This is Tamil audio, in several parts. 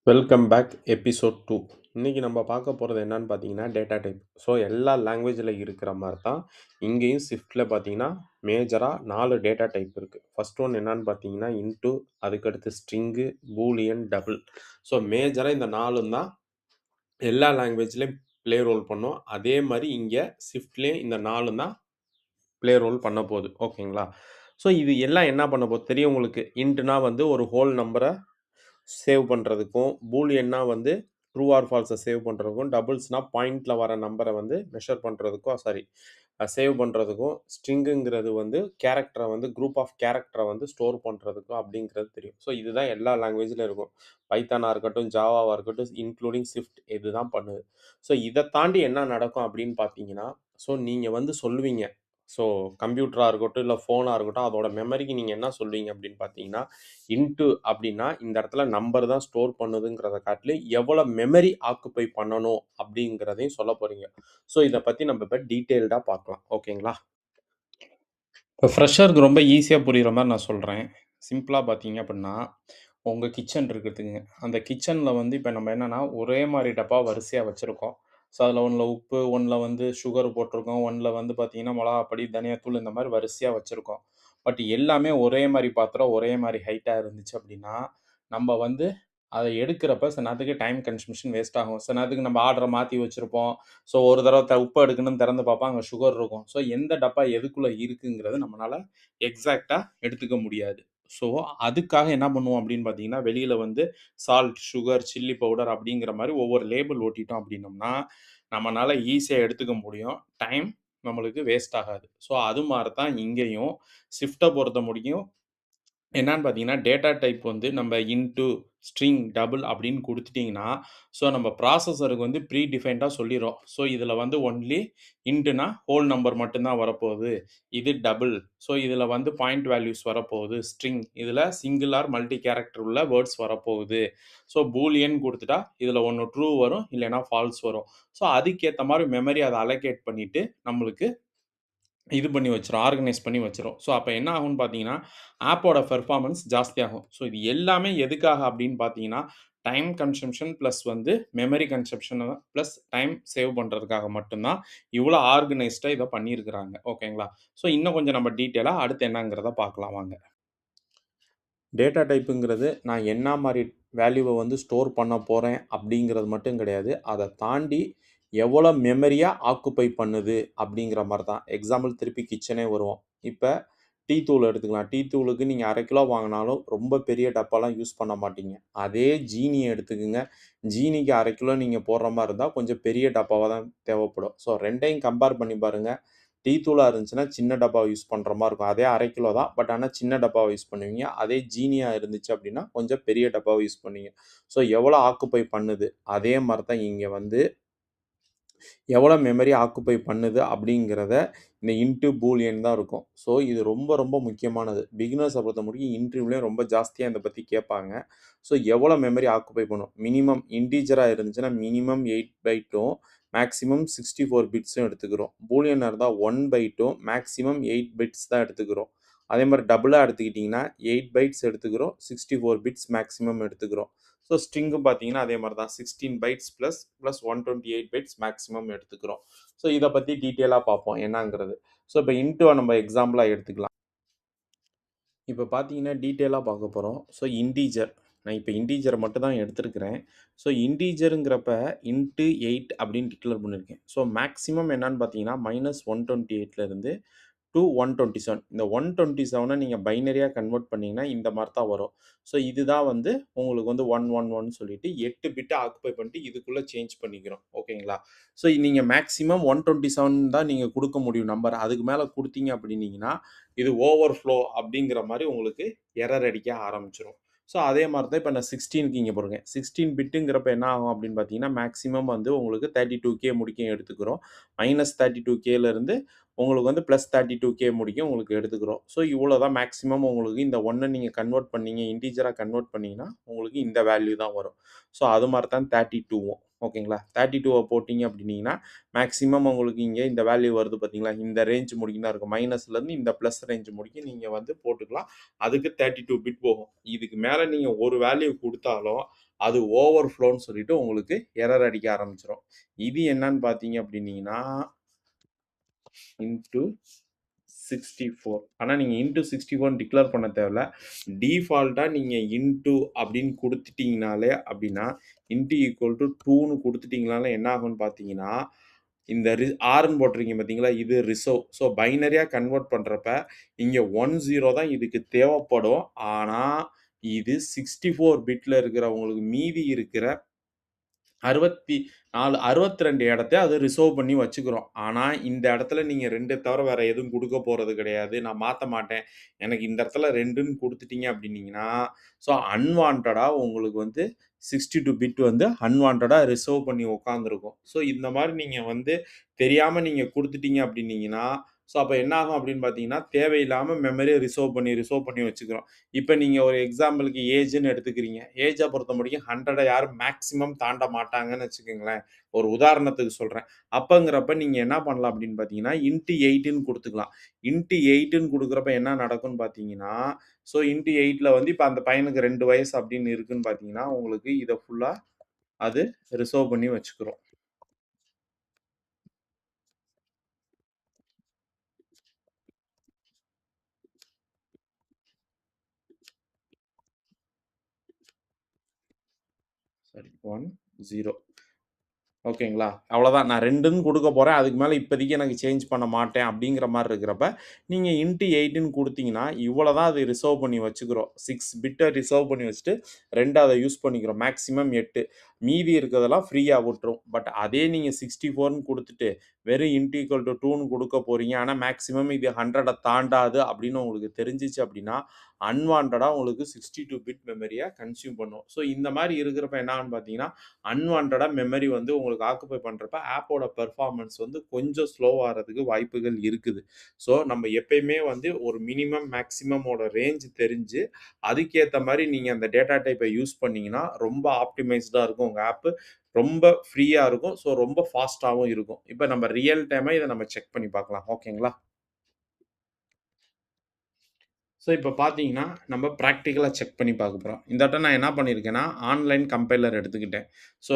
Welcome back episode 2. இன்னைக்கு நம்ம பார்க்க போகிறது என்னன்னு பார்த்தீங்கன்னா டேட்டா டைப். ஸோ எல்லா லாங்குவேஜில் இருக்கிற மாதிரி தான் இங்கேயும் ஸ்விஃப்ட்டில் பார்த்தீங்கன்னா மேஜராக 4 டேட்டா டைப் இருக்குது. ஃபர்ஸ்ட் ஒன் என்னன்னு பார்த்தீங்கன்னா இன்ட்டு, அதுக்கடுத்து ஸ்ட்ரிங்கு, பூலியன், டபுள். ஸோ மேஜராக இந்த 4 தான் எல்லா லாங்குவேஜ்லேயும் ப்ளே ரோல் பண்ணும். அதே மாதிரி இங்கே ஸ்விஃப்ட்லேயும் இந்த 4 தான் ப்ளே ரோல் பண்ண போகுது. ஓகேங்களா? ஸோ இது எல்லாம் என்ன பண்ண போகுது தெரியும் உங்களுக்கு. இன்ட்டுனா வந்து ஒரு ஹோல் நம்பரை சேவ் பண்ணுறதுக்கும், பூலியன்னா வந்து ட்ரூ ஆர் ஃபால்ஸை சேவ் பண்ணுறதுக்கும், டபுள்ஸ்னா பாயிண்டில் வர நம்பரை வந்து மெஷர் பண்ணுறதுக்கும் சேவ் பண்ணுறதுக்கும், ஸ்ட்ரிங்குங்கிறது வந்து கேரக்டரை வந்து குரூப் ஆஃப் கேரக்டரை வந்து ஸ்டோர் பண்ணுறதுக்கும் அப்படிங்கிறது தெரியும். ஸோ இதுதான் எல்லா லாங்குவேஜ்லையும் இருக்கும். பைத்தானாக இருக்கட்டும், ஜாவாவாக இருக்கட்டும், இன்க்ளூடிங் ஸ்விஃப்ட் இதுதான் பண்ணுது. ஸோ இதை தாண்டி என்ன நடக்கும் அப்படின்னு பார்த்தீங்கன்னா, ஸோ நீங்கள் வந்து சொல்லுவீங்க. ஸோ கம்ப்யூட்டராக இருக்கட்டும், இல்லை ஃபோனாக இருக்கட்டும், அதோட மெமரிக்கு நீங்கள் என்ன சொல்வீங்க அப்படின்னு பார்த்தீங்கன்னா, இன்ட்டு அப்படின்னா இந்த இடத்துல நம்பர் தான் ஸ்டோர் பண்ணுதுங்கிறத காட்டிலும் எவ்வளோ மெமரி ஆக்குப்பை பண்ணணும் அப்படிங்கிறதையும் சொல்ல போகிறீங்க. ஸோ இதை பற்றி நம்ம இப்போ டீட்டெயில்டாக பார்க்கலாம். ஓகேங்களா? இப்போ ஃப்ரெஷருக்கு ரொம்ப ஈஸியாக புரிகிற மாதிரி நான் சொல்கிறேன். சிம்பிளாக பார்த்தீங்க அப்படின்னா, உங்கள் கிச்சன் இருக்குதுங்க. அந்த கிச்சனில் வந்து இப்போ நம்ம என்னென்னா ஒரே மாதிரி டப்பா வரிசையாக வச்சுருக்கோம். ஸோ அதில் ஒன்றில் உப்பு, ஒன்றில் வந்து சுகர் போட்டிருக்கோம், ஒன்றில் வந்து பார்த்தீங்கன்னா மிளகாப்பொடி, தனியாத்தூள் இந்த மாதிரி வரிசையாக வச்சுருக்கோம். பட் எல்லாமே ஒரே மாதிரி பாத்திரம், ஒரே மாதிரி ஹைட்டாக இருந்துச்சு அப்படின்னா, நம்ம வந்து அதை எடுக்கிறப்ப சில நேரத்துக்கு டைம் கன்சம்ஷன் வேஸ்ட் ஆகும். சில நேரத்துக்கு நம்ம ஆர்டரை மாற்றி வச்சுருப்போம். ஸோ ஒரு தடவை உப்பு எடுக்கணும்னு திறந்து பார்ப்போம், அங்கே சுகர் இருக்கும். ஸோ எந்த டப்பா எதுக்குள்ளே இருக்குங்கிறது நம்மளால் எக்ஸாக்டாக எடுத்துக்க முடியாது. ஸோ அதுக்காக என்ன பண்ணுவோம் அப்படின்னு பார்த்தீங்கன்னா, வெளியில் வந்து சால்ட், சுகர், சில்லி பவுடர் அப்படிங்கிற மாதிரி ஒவ்வொரு லேபிள் ஓட்டிட்டோம் அப்படின்னோம்னா, நம்மளால் ஈஸியாக எடுத்துக்க முடியும். டைம் நம்மளுக்கு வேஸ்ட் ஆகாது. ஸோ அது மாதிரி தான் இங்கேயும் ஸ்விஃப்ட்டை பொறுத்த முடியும் என்னன்னு பார்த்தீங்கன்னா, டேட்டா டைப் வந்து நம்ம இன்ட்டு, ஸ்ட்ரிங், டபுள் அப்படின்னு குடுத்துட்டீங்கன்னா, ஸோ நம்ம ப்ராசஸருக்கு வந்து ப்ரீ டிஃபைன்டா சொல்லிரும். ஸோ இதில வந்து ஒன்லி இன்ட்டுனா ஹோல் நம்பர் மட்டும் தான் வரப்போகுது. இது டபுள். ஸோ இதில வந்து பாயிண்ட் வேல்யூஸ் வரப்போகுது. ஸ்ட்ரிங் இதில சிங்கிள் ஆர் மல்டி கேரக்டர் உள்ள வேர்ட்ஸ் வரப்போகுது. ஸோ பூலியன் குடுத்துட்டா, இதில ஒண்ணு ட்ரூ வரும், இல்லைன்னா ஃபால்ஸ் வரும். ஸோ அதுக்கேத்த மாரி மெமரி அத அலோகேட் பண்ணிட்டு, நம்மளுக்கு இது பண்ணி வச்சுரும். ஆர்கனைஸ் பண்ணி வச்சுரும். ஸோ அப்ப என்ன ஆகும்னு பார்த்தீங்கன்னா, ஆப்போட பெர்ஃபார்மன்ஸ் ஜாஸ்தியாகும். ஸோ இது எல்லாமே எதுக்காக அப்படின்னு பார்த்தீங்கன்னா, டைம் கன்சம்ப்ஷன் பிளஸ் வந்து memory consumption plus time save பண்றதுக்காக மட்டும் தான் இவ்வளோ ஆர்கனைஸ்டா இத பண்ணியிருக்கிறாங்க. ஓகேங்களா? ஸோ இன்னும் கொஞ்சம் நம்ம டீட்டெயிலா அடுத்து என்னங்கிறத பார்க்கலாம் வாங்க. டேட்டா டைப்புங்கிறது நான் என்ன மாரி வேல்யூவ வந்து ஸ்டோர் பண்ண போறேன் அப்படிங்கிறது மட்டும் கிடையாது. அத தாண்டி எவ்வளோ மெமரியா ஆக்குபை பண்ணுது அப்படிங்கிற மாரி தான். எக்ஸாம்பிள் திருப்பி கிச்சனே வருவோம். இப்ப டீ தூள் எடுத்துக்கலாம். டீ தூளுக்கு நீங்க 1/2 கிலோ வாங்குனாலும் ரொம்ப பெரிய டப்பாலாம் யூஸ் பண்ண மாட்டீங்க. அதே ஜீனிய எடுத்துக்கங்க. ஜீனிக்கு 1/2 கிலோ நீங்க போடுற மாரி இருந்தா கொஞ்சம் பெரிய டப்பாவா தான் தேவைப்படும். ஸோ 2யும் கம்பேர் பண்ணி பாருங்க. டீ தூளா இருந்துச்சுன்னா, சின்ன டப்பாவ யூஸ் பண்ற மாரி இருக்கும். அதே 1/2 கிலோ தான். பட் ஆனா சின்ன டப்பாவ யூஸ் பண்ணுவீங்க. அதே ஜீனியா இருந்துச்சு அப்டின்னா, கொஞ்சம் பெரிய டப்பாவ யூஸ் பண்ணுவீங்க. ஸோ எவ்வளோ ஆக்குபை பண்ணுது? அதே மாரி தான் இங்க வந்து எவ்வளோ மெமரி ஆக்குபை பண்ணுது அப்படிங்கிறத இந்த இன்ட்டு, பூலியன் தான் இருக்கும். ஸோ இது ரொம்ப ரொம்ப முக்கியமானது. பிகினர்ஸ பொறுத்தவரைக்கும் இன்டர்வியூலயும் ரொம்ப ஜாஸ்தியா இத பத்தி கேட்பாங்க. ஸோ எவ்வளோ மெமரி ஆக்குபை பண்ணும்? மினிமம் இன்டிஜரா இருந்துச்சுன்னா, மினிமம் 8 பைட்டும், மேக்ஸிமம் 64 பிட்ஸும் எடுத்துக்கிறோம். பூலியனா இருந்தா 1 பைட்டும், மேக்ஸிமம் 8 பிட்ஸ் தான் எடுத்துக்கிறோம். அதே மாரி டபுளா எடுத்துக்கிட்டீங்கன்னா, 8 பைட்ஸ் எடுத்துக்கிறோம். 64 பிட்ஸ் மேக்ஸிமம் எடுத்துக்கிறோம். ஸோ ஸ்ட்ரிங்கும் பார்த்தீங்கன்னா அதே மாரி தான். 16 பைட்ஸ் ப்ளஸ் 128 பைட்ஸ் மேக்ஸிமம் எடுத்துக்கிறோம். ஸோ இத பத்தி டீட்டெயிலா பார்ப்போம் என்னங்கிறது. ஸோ இப்ப இன்டூவ நம்ம எக்ஸாம்பிளா எடுத்துக்கலாம். இப்ப பார்த்தீங்கன்னா, டீட்டெயிலா பார்க்க போறோம். So integer. நான் இப்ப இன்டிஜர மட்டும் தான் எடுத்திருக்கிறேன். ஸோ இன்டிஜர்ங்கிறப்ப இன்ட்டு 8 அப்படின்னு டிக்ளேர் பண்ணியிருக்கேன். ஸோ மேக்ஸிமம் என்னன்னு பார்த்தீங்கன்னா, -128ல இருந்து டூ 127. இந்த 127 நீங்க பைனரியா கன்வெர்ட் பண்ணீங்கன்னா, இந்த மாரி தான் வரும். ஸோ இதுதான் வந்து உங்களுக்கு வந்து 111 சொல்லிட்டு 8 பிட்ட ஆக்குபை பண்ணிட்டு இதுக்குள்ள சேஞ்ச் பண்ணிக்கிறோம். ஓகேங்களா? ஸோ நீங்க மேக்ஸிமம் 127 தான் நீங்க குடுக்க முடியும் நம்பர். அதுக்கு மேல குடுத்தீங்க அப்படின்னீங்கன்னா, இது ஓவர்ஃப்ளோ அப்படிங்கிற மாரி உங்களுக்கு எரர் அடிக்க ஆரம்பிச்சுரும். ஸோ அதே மாரி தான் இப்ப நான் 16க்கு இங்க போடுறேன். 16 பிட்டுங்கிறப்ப என்ன ஆகும் அப்படின்னு பார்த்தீங்கன்னா, மேக்ஸிமம் வந்து உங்களுக்கு 32K முடிக்க எடுத்துக்கிறோம். -32Kல இருந்து உங்களுக்கு வந்து +32K முடிக்கும் உங்களுக்கு எடுத்துக்கிறோம். ஸோ இவ்வளோ தான் மேக்ஸிமம் உங்களுக்கு இந்த 1 நீங்க கன்வெர்ட் பண்ணீங்க, இன்டிஜரா கன்வெர்ட் பண்ணீங்கன்னா, உங்களுக்கு இந்த வேல்யூ தான் வரும். ஸோ அது மாரி தான் 32வும். ஓகேங்களா? 32வ போட்டீங்க அப்படின்னீங்கன்னா, மேக்ஸிமம் உங்களுக்கு இங்க இந்த வேல்யூ வருது பார்த்தீங்களா? இந்த ரேஞ்ச் முடிக்கும் தான் இருக்கும். மைனஸ்லேருந்து இந்த பிளஸ் ரேஞ்ச் முடிக்கும் நீங்க வந்து போட்டுக்கலாம். அதுக்கு 32 பிட் போகும். இதுக்கு மேல நீங்க ஒரு வேல்யூ குடுத்தாலும், அது ஓவர்ஃப்ளோன்னு சொல்லிட்டு உங்களுக்கு எரர் அடிக்க ஆரம்பிச்சுரும். இது என்னன்னு பார்த்தீங்க அப்படின்னீங்கன்னா, இன்டூ 64. ஆனா நீங்க இன்டூ 64ன்னு டிக்ளேர் பண்ண தேவையில்ல. டிஃபால்ட்டா நீங்க இன்டூ அப்படின்னு குடுத்துட்டீங்கனாலே அப்படின்னா, இன்டூ ஈக்குவல் டூ 2ன்னு குடுத்துட்டீங்கனாலே என்ன ஆகும்ன்னு பார்த்தீங்கன்னா, இந்த ஆர்ன்னு போட்டிருக்கீங்க பார்த்தீங்களா? இது ரிசர்வ். ஸோ பைனரியா கன்வெர்ட் பண்றப்ப, இங்க 10 தான் இதுக்கு தேவைப்படும். ஆனா, இது 64 பிட்ல இருக்கிற உங்களுக்கு மீதி இருக்கிற 64 62 இடத்த அது ரிசர்வ் பண்ணி வச்சுக்கிறோம். ஆனா, இந்த இடத்துல நீங்க 2 தவிர வேற எதுவும் குடுக்க போறது கிடையாது. நான் மாத்த மாட்டேன். எனக்கு இந்த இடத்துல 2ன்னு குடுத்துட்டீங்க அப்டின்னீங்கன்னா, ஸோ அன்வான்டடா உங்களுக்கு வந்து 62 பிட் வந்து அன்வான்டடா ரிசர்வ் பண்ணி உட்கார்ந்திருக்கும். ஸோ இந்த மாரி நீங்க வந்து தெரியாம நீங்க குடுத்துட்டீங்க அப்டின்னீங்கன்னா, ஸோ அப்ப என்ன ஆகும் அப்டின்னு பார்த்தீங்கன்னா, தேவையில்லாம மெமரிய ரிசர்வ் பண்ணி வச்சுக்கிறோம். இப்ப நீங்க ஒரு எக்ஸாம்பிளுக்கு ஏஜ்ன்னு எடுத்துக்கிறீங்க. ஏஜ பொறுத்தமட்டிக்கும் 100 யாரும் மேக்ஸிமம் தாண்ட மாட்டாங்கன்னு வச்சுக்கங்களேன். ஒரு உதாரணத்துக்கு சொல்றேன். அப்பங்கிறப்ப நீங்க என்ன பண்ணலாம் அப்படின்னு பார்த்தீங்கன்னா, இன்டு 8ன்னு குடுத்துக்கலாம். இன்டு 8ன்னு குடுக்குறப்ப என்ன நடக்கும்ன்னு பார்த்தீங்கன்னா, ஸோ இன்டு 8ல வந்து இப்ப அந்த பையனுக்கு 2 வயசு அப்படின்னு இருக்குன்னு பார்த்தீங்கன்னா, உங்களுக்கு இத ஃபுல்லா அது ரிசர்வ் பண்ணி வச்சுக்கும். சரி 1, 0. ஓகேங்களா? அவ்வளோதான். நான் 2ன்னு குடுக்க போறேன். அதுக்கு மேல இப்போதைக்கு எனக்கு சேஞ்ச் பண்ண மாட்டேன் அப்படிங்கிற மாரி இருக்கிறப்ப, நீங்க இன்டு 8ன்னு குடுத்தீங்கன்னா, இவ்வளோ தான் அது ரிசர்வ் பண்ணி வச்சுக்கிறோம். 6 பிட்ட ரிசர்வ் பண்ணி வச்சுட்டு 2 அத யூஸ் பண்ணிக்கிறோம். மேக்ஸிமம் 8. மீதி இருக்கிறதெல்லாம் ஃப்ரீயா விட்டுரும். பட் அதே நீங்க 64ன்னு குடுத்துட்டு, வெறும் இன்ட் ஈக்குவல் டூ 2ன்னு குடுக்க போறீங்க. ஆனா மேக்ஸிமம் இது 100 தாண்டாது அப்படின்னு உங்களுக்கு தெரிஞ்சுச்சு அப்படின்னா, அன்வான்டடா உங்களுக்கு 62 பிட் மெமரிய கன்சியூம் பண்ணும். ஸோ இந்த மாரி இருக்கிறப்ப என்ன ஆகும்ன்னு பார்த்தீங்கன்னா, அன்வான்டடா மெமரி வந்து உங்களுக்கு ஆக்குபை பண்றப்ப, ஆப்போட பெர்ஃபார்மன்ஸ் வந்து கொஞ்சம் ஸ்லோ ஆறதுக்கு வாய்ப்புகள் இருக்குது. ஸோ, நம்ம எப்பயுமே வந்து ஒரு மினிமம், மேக்ஸிமமோட ரேஞ்ச் தெரிஞ்சு, அதுக்கேத்த மாரி நீங்க அந்த டேட்டா டைப்ப யூஸ் பண்ணீங்கன்னா, ரொம்ப ஆப்டிமைஸ்டா இருக்கும் உங்க ஆப்பு. ரொம்ப ஃப்ரீயா இருக்கும். ஸோ, ரொம்ப ஃபாஸ்ட்டாவும் இருக்கும். இப்ப நம்ம ரியல் டைமா இத நம்ம செக் பண்ணி பார்க்கலாம். ஓகேங்களா? ஸோ, இப்ப பார்த்தீங்கன்னா, நம்ம பிராக்டிகலா செக் பண்ணி பார்க்க போறோம். இந்த வட்டம் நான் என்ன பண்ணியிருக்கேன்னா, ஆன்லைன் கம்பைலர் எடுத்துக்கிட்டேன். ஸோ,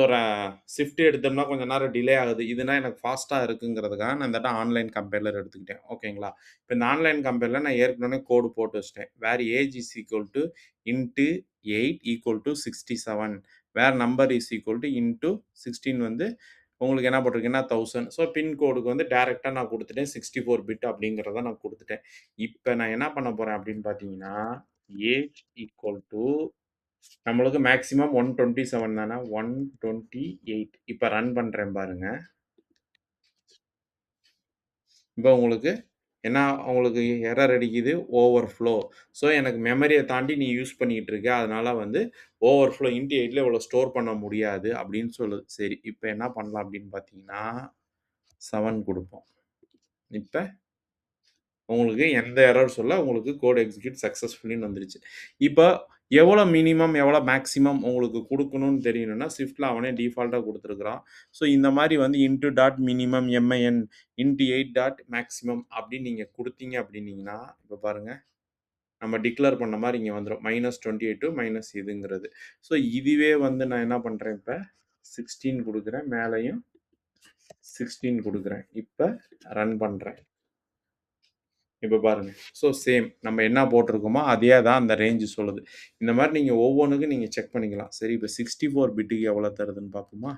ஸ்விஃப்ட் எடுத்தோம்னா கொஞ்சம் நேரம் டிலே ஆகுது. இதுனா எனக்கு ஃபாஸ்ட்டா இருக்குங்கிறதுக்காக நான் இந்த வட்டம் ஆன்லைன் கம்பைலர் எடுத்துக்கிட்டேன். ஓகேங்களா? இப்ப இந்த ஆன்லைன் கம்பைலர்ல நான் ஏற்கனவே கோடு போட்டு வச்சுட்டேன். Where age is equal to into 8 equal to 67. Where number is equal to into 16 வந்து உங்களுக்கு என்ன போட்டிருக்கேன்னா 1000. ஸோ, பின் கோடுக்கு வந்து டைரக்ட்டா நான் குடுத்துட்டேன். 64 பிட் அப்படிங்கிறத நான் குடுத்துட்டேன். இப்ப நான் என்ன பண்ண போறேன் அப்படின்னு பார்த்தீங்கன்னா, ஏஜ் ஈக்குவல் டூ நம்மளுக்கு மேக்ஸிமம் 127 தானே 128 இப்ப ரன் பண்றேன் பாருங்க. இப்ப உங்களுக்கு என்ன உங்களுக்கு எரர் அடிக்குது ஓவர்ஃப்ளோ. ஸோ எனக்கு மெமரிய தாண்டி நீ யூஸ் பண்ணிக்கிட்டு இருக்க. அதனால வந்து ஓவர்ஃப்ளோ இன்டு 8ல இவ்வளோ ஸ்டோர் பண்ண முடியாது அப்படின்னு சொல்லுது. சரி இப்ப என்ன பண்ணலாம் அப்படின்னு பார்த்தீங்கன்னா, 7 குடுப்போம். இப்ப உங்களுக்கு எந்த எரர் சொல்ல உங்களுக்கு கோட் எக்ஸிக்யூட் சக்சஸ்ஃபுல்லின்னு வந்துருச்சு. இப்ப எவ்வளோ மினிமம், எவ்வளோ மேக்ஸிமம் உங்களுக்கு குடுக்கணும்னு தெரியணும்னா, ஸ்விஃப்ட்ல அவனே டிஃபால்ட்டா குடுத்துருக்கான். ஸோ இந்த மாரி வந்து into dot minimum MIN into 8 dot maximum அப்படின்னு நீங்க குடுத்தீங்க அப்படின்னீங்கன்னா, இப்ப பாருங்க நம்ம டிக்ளேர் பண்ண மாரி இங்க வந்துரும். -28 மைனஸ் இதுங்கிறது. ஸோ இதுவே வந்து நான் என்ன பண்றேன் இப்ப 16 குடுக்குறேன். மேலயும் 16 குடுக்குறேன். இப்ப ரன் பண்றேன். இப்ப பாருங்க. ஸோ சேம் நம்ம என்ன போட்டிருக்கோமோ, அதே தான் அந்த ரேஞ்ச் சொல்லுது. இந்த மாரி நீங்க ஒவ்வொன்னுக்கும் நீங்க செக் பண்ணிக்கலாம். சரி இப்ப 64 பிட்டுக்கு எவ்வளோ தருதுன்னு பார்ப்போமா?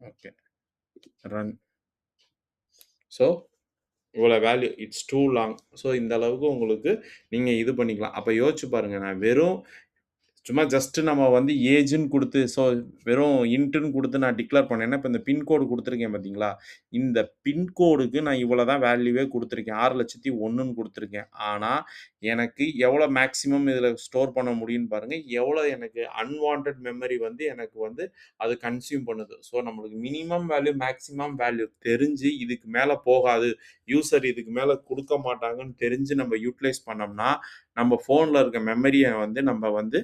ஓகே. ரன். ஸோ இவ்வளோ value it's too long. So இந்த அளவுக்கு உங்களுக்கு நீங்க இது பண்ணிக்கலாம். அப்ப யோசிச்சு பாருங்க. நான் வெறும் சும்மா ஜஸ்ட் நம்ம வந்து ஏஜ்ன்னு குடுத்து, ஸோ வெறும் இன்ட்ன்னு குடுத்து நான் டிக்ளேர் பண்ணேன்னா, இப்ப இந்த பின் கோடு குடுத்துருக்கேன் பார்த்தீங்களா? இந்த பின் கோடுக்கு நான் இவ்வளோ தான் வேல்யூவே குடுத்துருக்கேன். 6,01,000ன்னு குடுத்துருக்கேன். ஆனா, எனக்கு எவ்வளோ மேக்ஸிமம் இதில ஸ்டோர் பண்ண முடியும்னு பாருங்க. எவ்வளோ எனக்கு அன்வான்டட் மெமரி வந்து எனக்கு வந்து அது கன்சியூம் பண்ணுது. ஸோ, நம்மளுக்கு மினிமம் வேல்யூ, மேக்ஸிமம் வேல்யூ தெரிஞ்சு இதுக்கு மேல போகாது. யூசர் இதுக்கு மேல குடுக்க மாட்டாங்கன்னு தெரிஞ்சு நம்ம யூட்டிலைஸ் பண்ணோம்னா, நம்ம ஃபோன்ல இருக்க மெமரிய வந்து நம்ம வந்து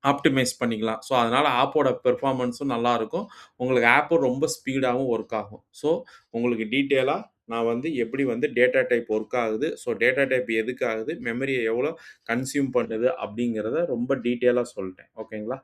ஆப்டிமைஸ் பண்ணிக்கலாம். ஸோ, அதனால ஆப்போட பெர்ஃபார்மன்ஸும் நல்லாருக்கும். உங்களுக்கு ஆப்பும் ரொம்ப ஸ்பீடாவும் ஒர்க் ஆகும். ஸோ, உங்களுக்கு டீட்டெயிலா நான் வந்து எப்படி வந்து டேட்டா டைப் ஒர்க் ஆகுது, ஸோ டேட்டா டைப் எதுக்கு ஆகுது, மெமரிய எவ்வளோ கன்சியூம் பண்ணுது அப்படிங்கிறத ரொம்ப டீட்டெயிலா சொல்ட்டேன். ஓகேங்களா?